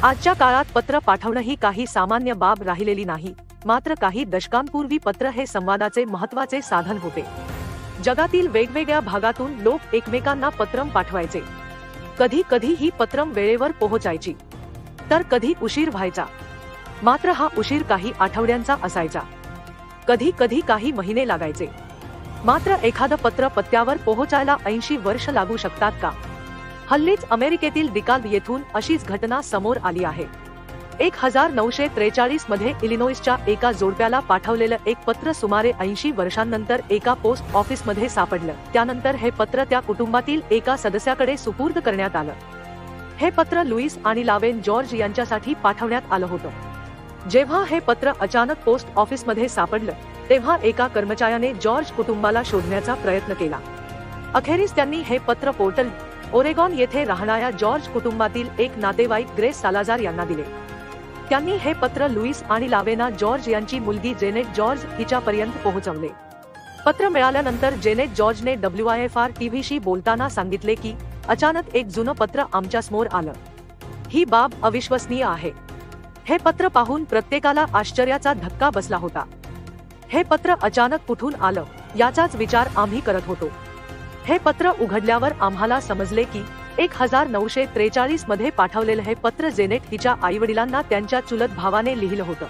आजच्या काळात पत्र पाठवणं ही काही सामान्य बाब राहिलेली नाही, मात्र काही दशकांपूर्वी पत्र हे संवादाचे महत्त्वाचे साधन होते। जगातील वेगवेगळ्या भागातून लोक एकमेकांना पत्र पाठवायचे। कधी कधी ही पत्र वेळेवर पोहोचायची, तर कधी उशीर व्हायचा। मात्र हा उशीर काही आठवड्यांचा असायचा, कधी कधी काही महिने लागायचे। मात्र एखादं पत्र पत्त्यावर पोहोचायला 80 वर्ष लागू शकतात का? हल्लीच अमेरिकेतील डिकाल्ब येथून अशीच घटना समोर आली आहे। 1943 मध्ये इलिनोइसच्या एका जोडप्याला पाठवलेलं एक पत्र सुमारे 80 वर्षांनंतर एका पोस्ट ऑफिसमध्ये सापडलं। त्यानंतर हे पत्र त्या कुटुंबातील एका सदस्याकडे सुपूर्द करण्यात आलं। हे पत्र लुईस आणि लावेन जॉर्ज यांच्यासाठी पाठवण्यात आलं होतं। जेव्हा हे पत्र अचानक पोस्ट ऑफिसमध्ये सापडलं, तेव्हा एका कर्मचाऱ्याने जॉर्ज कुटुंबाला शोधण्याचा प्रयत्न केला। अखेरीस त्यांनी हे पत्र पोर्टल ओरेगॉन येथे राहणाऱ्या जॉर्ज कुटुंबातील एक नातेवाईक ग्रेस सालाझार यांना दिले। त्यांनी हे पत्र लुईस आणि लावेना जॉर्ज यांची मुलगी जेनेट जॉर्ज हिच्यापर्यंत पोहोचवले। पत्र मिळाल्यानंतर जेनेट जॉर्जने WIFR टीव्हीशी बोलताना सांगितले की अचानक एक जुनं पत्र आमच्यासमोर आलं। ही बाब अविश्वसनीय आहे। हे पत्र पाहून प्रत्येकाला आश्चर्याचा धक्का बसला होता। हे पत्र अचानक कुठून आलं याचाच विचार आम्ही करत होतो। हे पत्र उघडल्यावर आम्हाला समजले की 1943 मध्ये पाठवलेलं हे पत्र जेनेट हिच्या आईवडिलांना त्यांच्या चुलत भावाने लिहिलं होतं।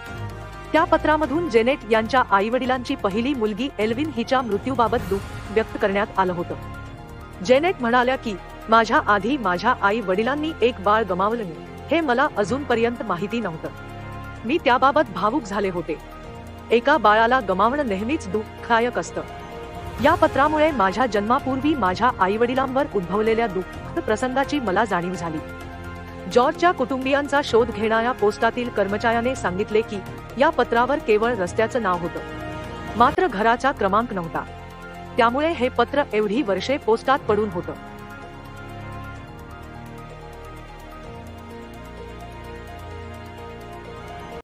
त्या पत्रामधून जेनेट यांच्या आईवडिलांची पहिली मुलगी एल्विन हिच्या मृत्यूबाबत दुःख व्यक्त करण्यात आलं होतं। जेनेट म्हणाल्या की माझ्या आधी माझ्या आई वडिलांनी एक बाळ गमावलं, हे मला अजूनपर्यंत माहिती नव्हतं। मी त्याबाबत भावुक झाले होते। एका बाळाला गमावणं नेहमीच दुःखदायक असतं। या पत्रामुळे माझ्या जन्मापूर्वी माझ्या आईवडिलांवर उद्भवलेल्या दुःख प्रसंगाची मला जाणीव झाली। जॉर्जच्या कुटुंबियांचा शोध घेणाऱ्या पोस्टातील कर्मचाऱ्याने सांगितले की या पत्रावर केवळ रस्त्याचं नाव होतं, मात्र घराचा क्रमांक नव्हता। त्यामुळे हे पत्र एवढी वर्षे पोस्टात पडून होतं।